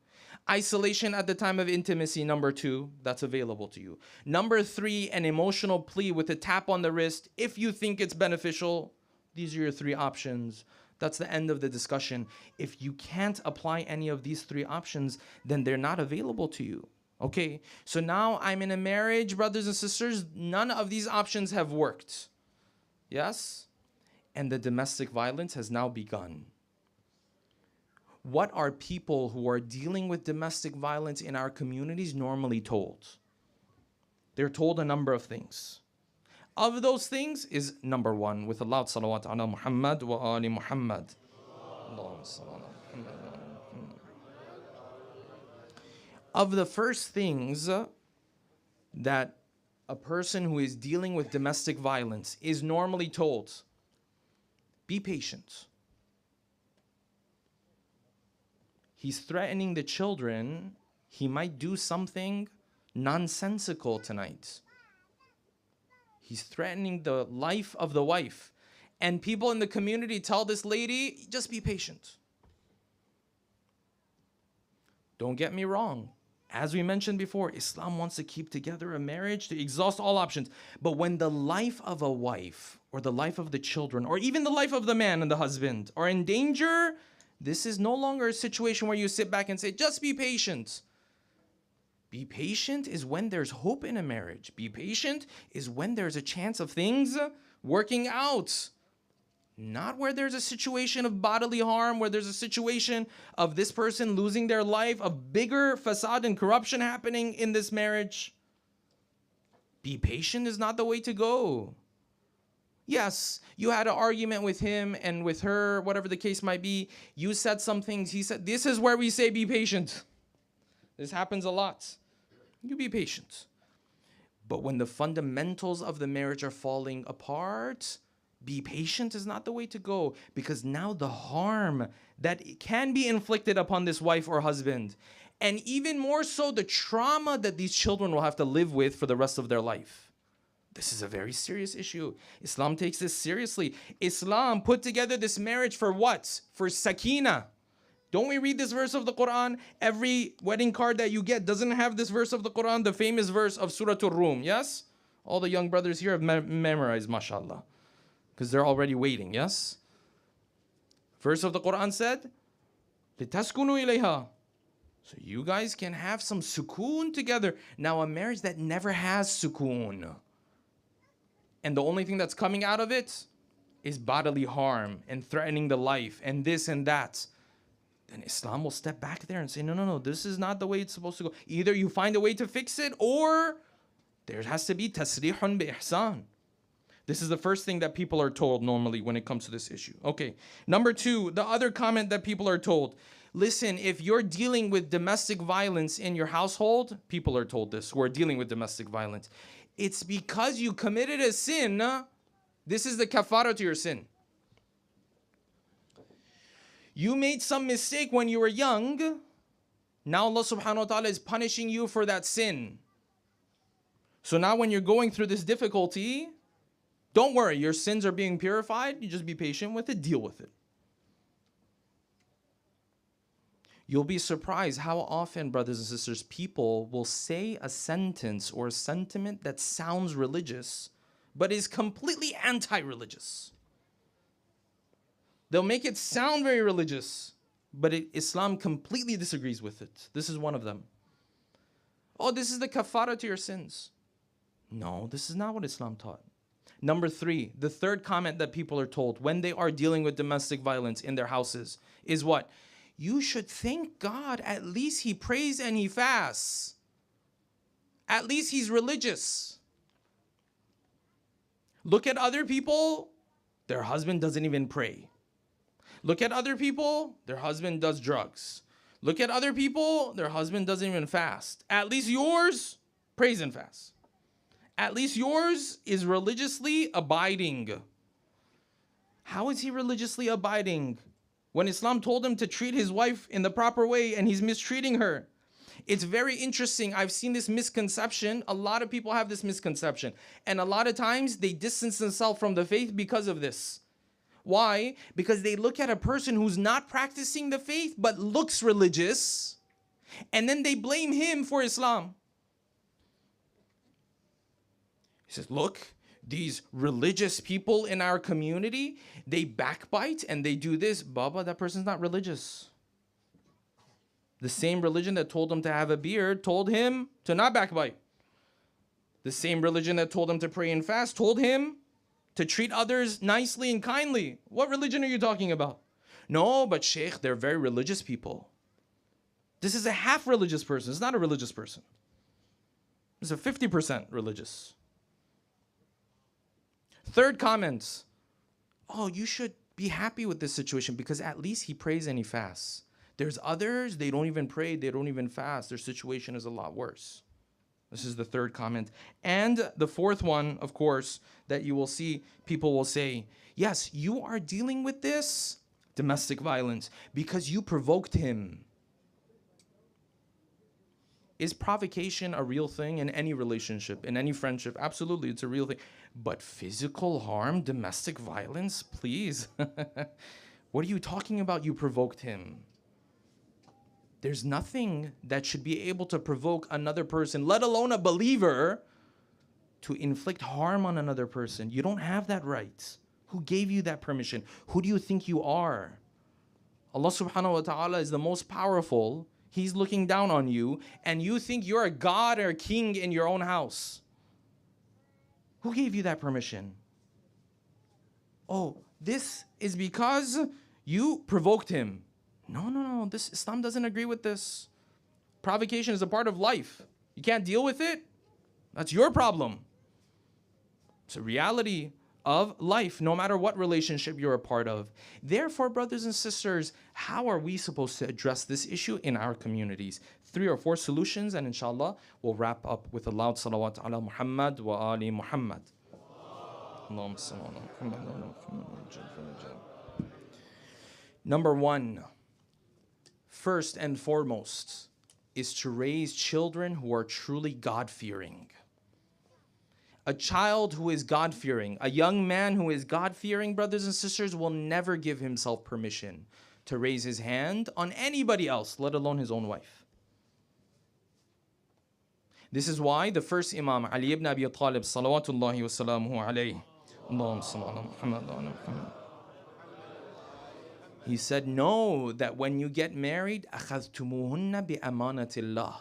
Isolation at the time of intimacy, number two, that's available to you. Number three, an emotional plea with a tap on the wrist if you think it's beneficial. These are your three options. That's the end of the discussion. If you can't apply any of these three options, then they're not available to you. Okay, so now I'm in a marriage, brothers and sisters. None of these options have worked. Yes? And the domestic violence has now begun. What are people who are dealing with domestic violence in our communities normally told? They're told a number of things. Of those things is number one, with a loud salawat ala Muhammad wa ali Muhammad. Of the first things that a person who is dealing with domestic violence is normally told, be patient. He's threatening the children. He might do something nonsensical tonight. He's threatening the life of the wife. And people in the community tell this lady, just be patient. Don't get me wrong. As we mentioned before, Islam wants to keep together a marriage, to exhaust all options. But when the life of a wife, or the life of the children, or even the life of the man and the husband are in danger, this is no longer a situation where you sit back and say, just be patient. Be patient is when there's hope in a marriage. Be patient is when there's a chance of things working out. Not where there's a situation of bodily harm, where there's a situation of this person losing their life, of bigger fasad and corruption happening in this marriage. Be patient is not the way to go. Yes, you had an argument with him and with her, whatever the case might be. You said some things. He said, this is where we say be patient. This happens a lot. You be patient. But when the fundamentals of the marriage are falling apart, be patient is not the way to go, because now the harm that can be inflicted upon this wife or husband, and even more so the trauma that these children will have to live with for the rest of their life. This is a very serious issue. Islam takes this seriously. Islam put together this marriage for what? For sakina. Don't we read this verse of the Quran? Every wedding card that you get doesn't have this verse of the Quran, the famous verse of Surah Ar-Rum, yes? All the young brothers here have memorized, mashallah, because they're already waiting, yes? Verse of the Quran said, لِتَسْكُنُوا إِلَيْهَا. So you guys can have some sukoon together. Now a marriage that never has sukoon, and the only thing that's coming out of it is bodily harm and threatening the life and this and that, then Islam will step back there and say, no, this is not the way it's supposed to go. Either you find a way to fix it, or there has to be tasrihun bi ihsan. This is the first thing that people are told normally when it comes to this issue. Okay. Number two, the other comment that people are told. Listen, if you're dealing with domestic violence in your household, people are told this, who are dealing with domestic violence. It's because you committed a sin. This is the kafara to your sin. You made some mistake when you were young. Now Allah subhanahu wa ta'ala is punishing you for that sin. So now when you're going through this difficulty, don't worry, your sins are being purified. You just be patient with it, deal with it. You'll be surprised how often, brothers and sisters, people will say a sentence or a sentiment that sounds religious, but is completely anti-religious. They'll make it sound very religious, but Islam completely disagrees with it. This is one of them. Oh, this is the kafara to your sins. No, this is not what Islam taught. Number three, the third comment that people are told when they are dealing with domestic violence in their houses is what? You should thank God, at least he prays and he fasts. At least he's religious. Look at other people, their husband doesn't even pray. Look at other people, their husband does drugs. Look at other people, their husband doesn't even fast. At least yours prays and fasts. At least yours is religiously abiding. How is he religiously abiding when Islam told him to treat his wife in the proper way and he's mistreating her? It's very interesting. I've seen this misconception. A lot of people have this misconception. And a lot of times they distance themselves from the faith because of this. Why? Because they look at a person who's not practicing the faith but looks religious, and then they blame him for Islam. He says, look, these religious people in our community, they backbite and they do this. Baba, that person's not religious. The same religion that told him to have a beard told him to not backbite. The same religion that told him to pray and fast told him to treat others nicely and kindly. What religion are you talking about? No, but Shaykh, they're very religious people. This is a half religious person. It's not a religious person. It's a 50% religious. Third comment. Oh, you should be happy with this situation because at least he prays and he fasts. There's others, they don't even pray, they don't even fast. Their situation is a lot worse. This is the third comment. And the fourth one, of course, that you will see, people will say, yes, you are dealing with this domestic violence because you provoked him. Is provocation a real thing in any relationship, in any friendship? Absolutely, it's a real thing. But physical harm, domestic violence, please. What are you talking about? You provoked him. There's nothing that should be able to provoke another person, let alone a believer, to inflict harm on another person. You don't have that right. Who gave you that permission? Who do you think you are? Allah subhanahu wa ta'ala is the most powerful. He's looking down on you, and you think you're a god or a king in your own house. Who gave you that permission? Oh, this is because you provoked him. No. This Islam doesn't agree with this. Provocation is a part of life. You can't deal with it? That's your problem. It's a reality of life, no matter what relationship you're a part of. Therefore, brothers and sisters, how are we supposed to address this issue in our communities? 3 or 4 solutions, and inshallah, we'll wrap up with a loud salawat ala Muhammad wa ali Muhammad. Number 1, first and foremost, is to raise children who are truly God-fearing. A child who is God-fearing, a young man who is God-fearing, brothers and sisters, will never give himself permission to raise his hand on anybody else, let alone his own wife. This is why the first Imam, Ali ibn Abi Talib, salawatullahi wa salamuhu alayhi, Allahumma salli ala Muhammad wa ala Muhammad. He said, know that when you get married, أَخَذْتُمُوهُنَّ بِأَمَانَةِ اللَّهِ.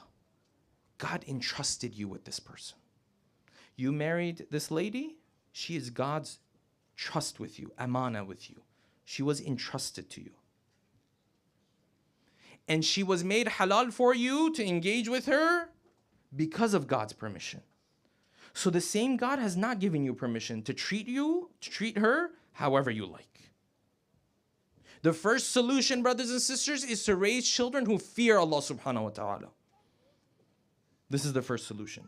God entrusted you with this person. You married this lady, she is God's trust with you, amana with you. She was entrusted to you. And she was made halal for you to engage with her because of God's permission. So the same God has not given you permission to treat her however you like. The first solution, brothers and sisters, is to raise children who fear Allah subhanahu wa ta'ala. This is the first solution.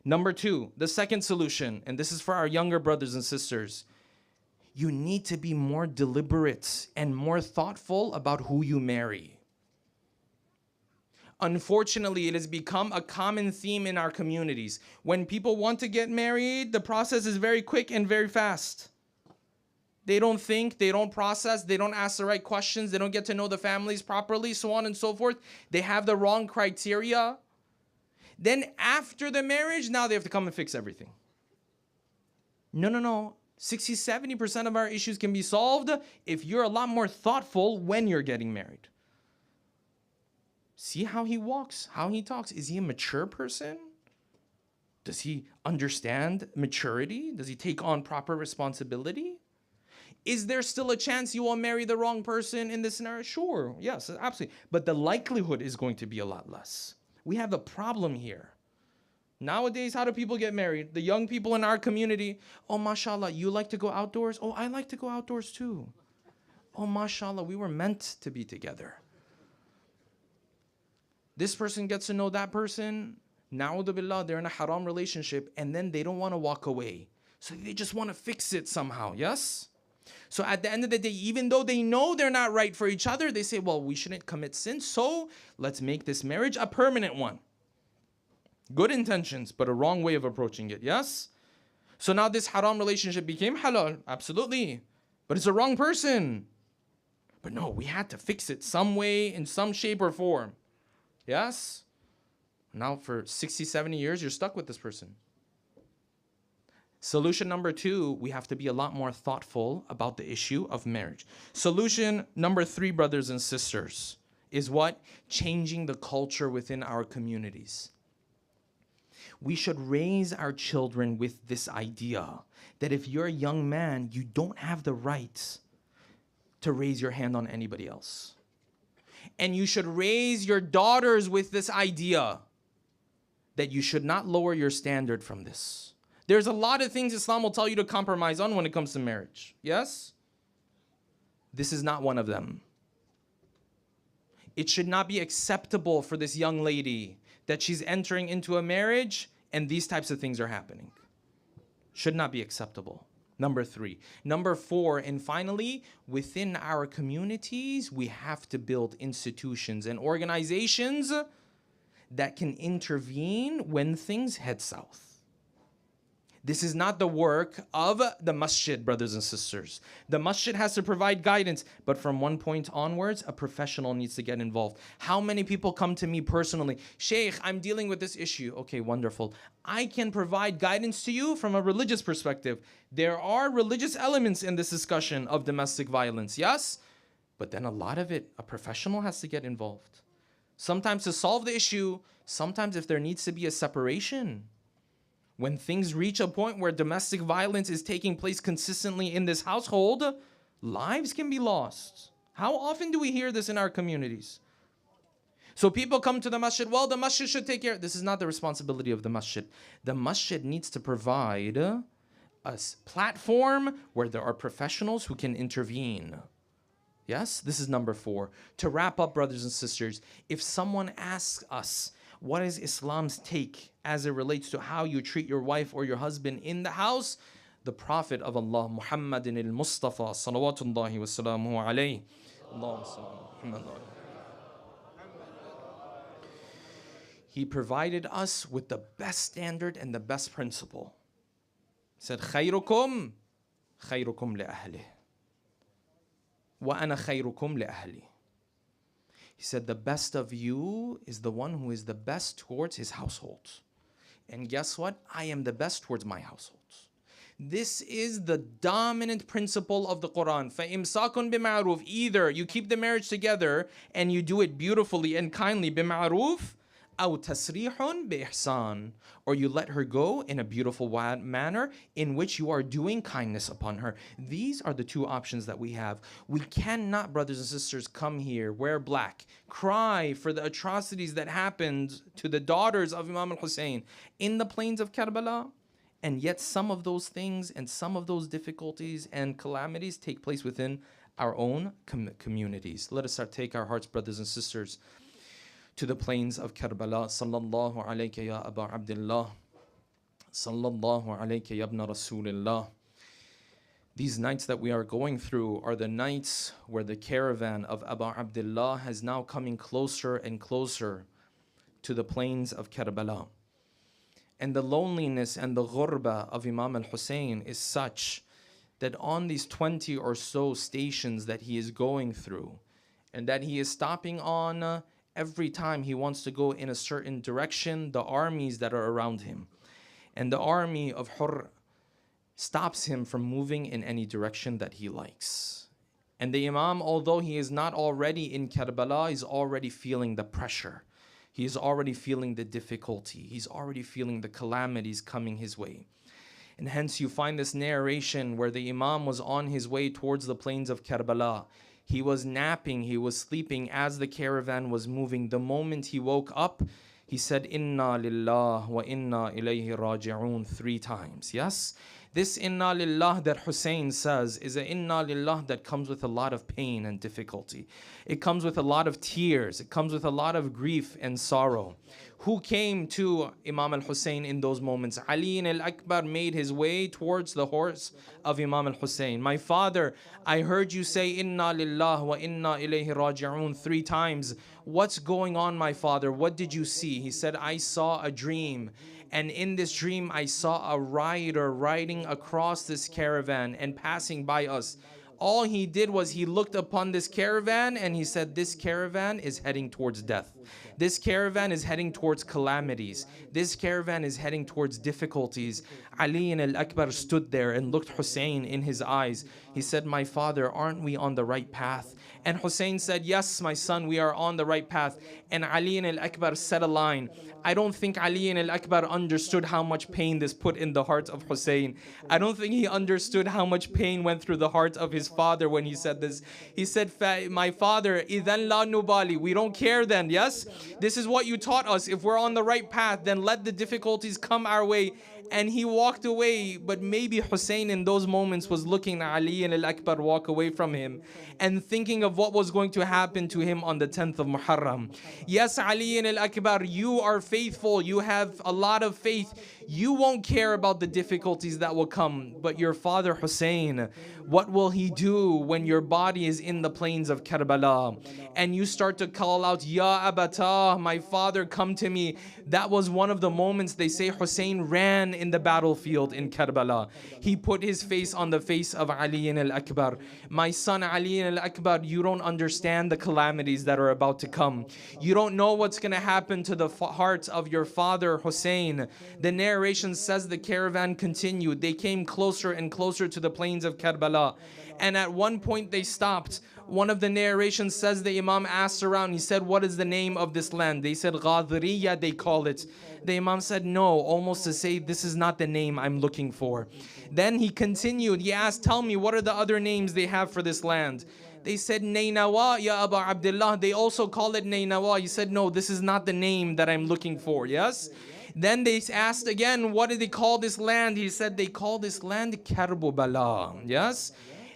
Number two, the second solution, and this is for our younger brothers and sisters, you need to be more deliberate and more thoughtful about who you marry. Unfortunately, it has become a common theme in our communities. When people want to get married, the process is very quick and very fast. They don't think, they don't process, they don't ask the right questions, they don't get to know the families properly, so on and so forth. They have the wrong criteria. Then after the marriage, now they have to come and fix everything. No. 60, 70% of our issues can be solved if you're a lot more thoughtful when you're getting married. See how he walks, how he talks. Is he a mature person? Does he understand maturity? Does he take on proper responsibility? Is there still a chance you will marry the wrong person in this scenario? Sure, yes, absolutely. But the likelihood is going to be a lot less. We have a problem here. Nowadays, how do people get married? The young people in our community, oh, mashallah, you like to go outdoors? Oh, I like to go outdoors too. Oh, mashallah, we were meant to be together. This person gets to know that person. Na'udhu billah, they're in a haram relationship, and then they don't want to walk away. So they just want to fix it somehow, yes? So at the end of the day, even though they know they're not right for each other, they say, well, we shouldn't commit sin, so let's make this marriage a permanent one. Good intentions, but a wrong way of approaching it, yes? So now this haram relationship became halal, absolutely. But it's a wrong person. But no, we had to fix it some way, in some shape or form. Yes? Now for 60, 70 years, you're stuck with this person. Solution number two, we have to be a lot more thoughtful about the issue of marriage. Solution number three, brothers and sisters, is what? Changing the culture within our communities. We should raise our children with this idea that if you're a young man, you don't have the right to raise your hand on anybody else. And you should raise your daughters with this idea that you should not lower your standard from this. There's a lot of things Islam will tell you to compromise on when it comes to marriage. Yes? This is not one of them. It should not be acceptable for this young lady that she's entering into a marriage and these types of things are happening. Should not be acceptable. Number three. Number four, and finally, within our communities, we have to build institutions and organizations that can intervene when things head south. This is not the work of the masjid, brothers and sisters. The masjid has to provide guidance, but from one point onwards, a professional needs to get involved. How many people come to me personally? Shaykh, I'm dealing with this issue. Okay, wonderful. I can provide guidance to you from a religious perspective. There are religious elements in this discussion of domestic violence, yes? But then a lot of it, a professional has to get involved. Sometimes to solve the issue, sometimes if there needs to be a separation. When things reach a point where domestic violence is taking place consistently in this household, lives can be lost. How often do we hear this in our communities? So people come to the masjid, well, the masjid should take care. This is not the responsibility of the masjid. The masjid needs to provide a platform where there are professionals who can intervene. Yes, this is number four. To wrap up, brothers and sisters, if someone asks us, what is Islam's take as it relates to how you treat your wife or your husband in the house? The Prophet of Allah, Muhammadin al-Mustafa, salawatullahi wa salamuhu alayhi. He provided us with the best standard and the best principle. He said, خيركم خيركم لأهله وأنا خيركم لأهلي. He said, the best of you is the one who is the best towards his household. And guess what? I am the best towards my household. This is the dominant principle of the Quran. فَإِمْسَاكٌ بِمَعْرُوفٍ. Either you keep the marriage together and you do it beautifully and kindly, بِمَعْرُوفٍ, أَوْ تَسْرِيحٌ بِإِحْسَانٍ. Or you let her go in a beautiful manner in which you are doing kindness upon her. These are the two options that we have. We cannot, brothers and sisters, come here, wear black, cry for the atrocities that happened to the daughters of Imam al-Hussein in the plains of Karbala, And yet some of those things and some of those difficulties and calamities take place within our own communities. Let us take our hearts, brothers and sisters, to the plains of Karbala. Sallallahu alayka ya Aba Abdullah. Sallallahu alayka ya Ibn Rasulillah. These nights that we are going through are the nights where the caravan of Abu Abdullah has now coming closer and closer to the plains of Karbala. And the loneliness and the ghurba of Imam al-Hussein is such that on these 20 or so stations that he is going through, and that he is stopping on every time he wants to go in a certain direction, the armies that are around him. And the army of Hurr stops him from moving in any direction that he likes. And the Imam, although he is not already in Karbala, is already feeling the pressure. He is already feeling the difficulty. He's already feeling the calamities coming his way. And hence you find this narration where the Imam was on his way towards the plains of Karbala. He was napping, he was sleeping as the caravan was moving. The moment he woke up, he said, Inna lillah wa inna ilayhi raji'un 3 times. Yes? This Inna lillah that Hussein says is an Inna lillah that comes with a lot of pain and difficulty. It comes with a lot of tears. It comes with a lot of grief and sorrow. Who came to Imam al-Hussein in those moments? Ali al-Akbar made his way towards the horse of Imam al-Hussein. My father, I heard you say Inna lillah wa inna ilayhi raji'un 3 times. What's going on, my father? What did you see? He said, I saw a dream. And in this dream, I saw a rider riding across this caravan and passing by us. All he did was he looked upon this caravan and he said, this caravan is heading towards death. This caravan is heading towards calamities. This caravan is heading towards difficulties. Ali al-Akbar stood there and looked Hussein in his eyes. He said, my father, aren't we on the right path? And Hussein said, yes, my son, we are on the right path. And Ali al-Akbar said a line. I don't think Ali al-Akbar understood how much pain this put in the heart of Hussein. I don't think he understood how much pain went through the heart of his father when he said this. He said, my father, idhan la nubali. We don't care then, yes? This is what you taught us. If we're on the right path, then let the difficulties come our way. And he walked away, but maybe Hussein in those moments was looking at Ali al-Akbar walk away from him and thinking of what was going to happen to him on the 10th of Muharram. Yes, Ali al-Akbar, you are faithful, you have a lot of faith, you won't care about the difficulties that will come, but your father Hussein, what will he do when your body is in the plains of Karbala and you start to call out, Ya Abata, my father, come to me. That was one of the moments they say Hussein ran in the battlefield in Karbala. He put his face on the face of Ali al-Akbar. My son Ali al-Akbar, you don't understand the calamities that are about to come. You don't know what's going to happen to the heart of your father Hussein. The narration says the caravan continued. They came closer and closer to the plains of Karbala. And at one point they stopped. One of the narrations says the Imam asked around, he said, what is the name of this land? They said, Ghadriya, they call it. The Imam said, no, almost to say, this is not the name I'm looking for. Then he continued, he asked, tell me, what are the other names they have for this land? They said, Nainawa, Ya Aba Abdullah. They also call it Nainawa. He said, no, this is not the name that I'm looking for, yes? Then they asked again, what do they call this land? He said, they call this land Karbala, yes?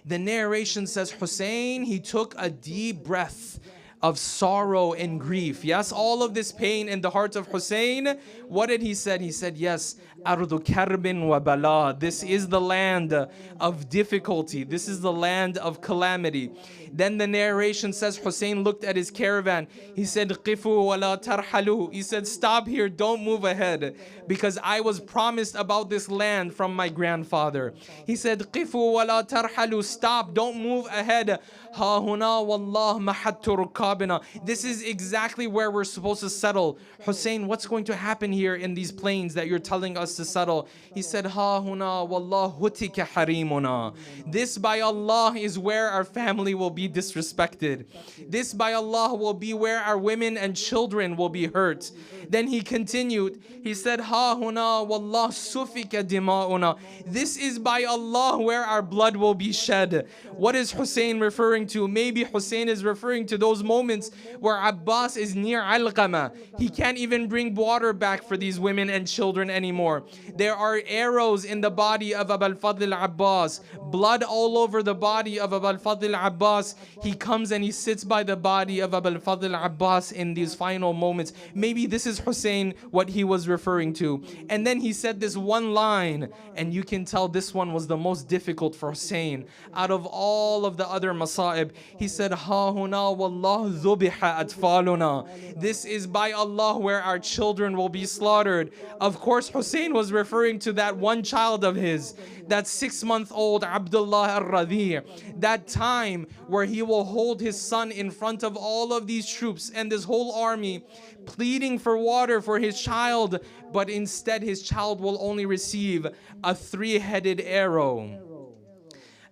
The narration says Hussein, he took a deep breath of sorrow and grief. Yes, all of this pain in the heart of Hussein. What did he say? He said, yes, Ardu Karbin wa Bala. This is the land of difficulty. This is the land of calamity. Then the narration says Hussein looked at his caravan. He said, Qifu wa la tarhalu. He said, stop here, don't move ahead, because I was promised about this land from my grandfather. He said, Qifu wa la tarhalu. Stop, don't move ahead. Ha huna wallah mahattu rukabina. This is exactly where we're supposed to settle. Hussein, what's going to happen here in these plains that you're telling us to settle? He said, Ha huna wallah hutika harimuna. This by Allah is where our family will be be disrespected. This, by Allah, will be where our women and children will be hurt. Then he continued, he said, Ha huna wallah sufika dima'una. This is by Allah where our blood will be shed. What is Hussein referring to? Maybe Hussein is referring to those moments where Abbas is near Alqama. He can't even bring water back for these women and children anymore. There are arrows in the body of Abu al-Fadl Abbas, blood all over the body of Abu al-Fadl Abbas. He comes and he sits by the body of Abu al-Fadl Abbas in these final moments. Maybe this is Hussein, what he was referring to. And then he said this one line, and you can tell this one was the most difficult for Hussein out of all of the other masa'ib. He said, Ha huna wallah dhubiha atfaluna. This is by Allah where our children will be slaughtered. Of course, Hussein was referring to that one child of his, that 6-month-old Abdullah al-Radhi', that time where he will hold his son in front of all of these troops and this whole army, pleading for water for his child, but instead his child will only receive a 3-headed arrow.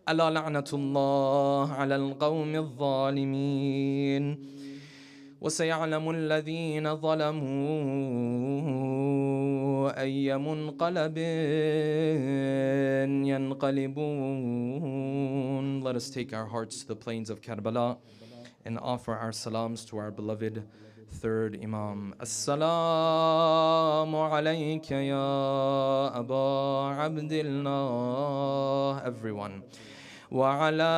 ألا لعنة الله على القوم الظالمين وسيعلم الذين ظلموا أي منقلب ينقلبون. Let us take our hearts to the plains of Karbala and offer our salams to our beloved third Imam. Assalamu alayka ya Aba Abdillah. Everyone. وعلى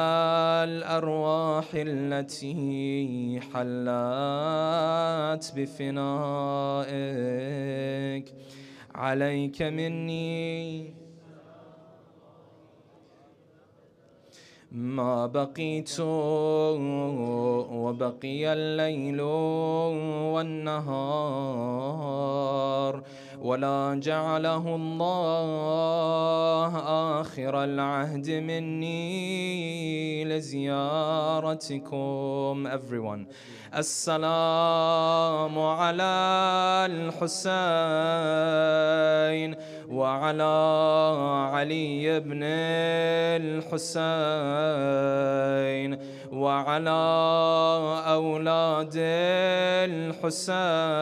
الأرواح التي حلت بفنائك عليك مني ما بقيت وبقي الليل والنهار ولا جعله الله آخر العهد مني لزيارتكم. Everyone. السلام على الحسين وعلى علي بن الحسين وعلى أولاد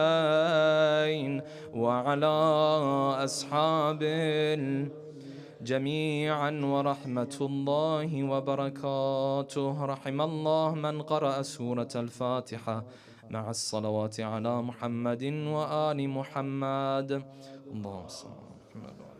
الحسين وعلى أصحاب جميعا ورحمة الله وبركاته. رحم الله من قرأ سورة الفاتحة مع الصلوات على محمد وآل محمد. اللهم صل على محمد.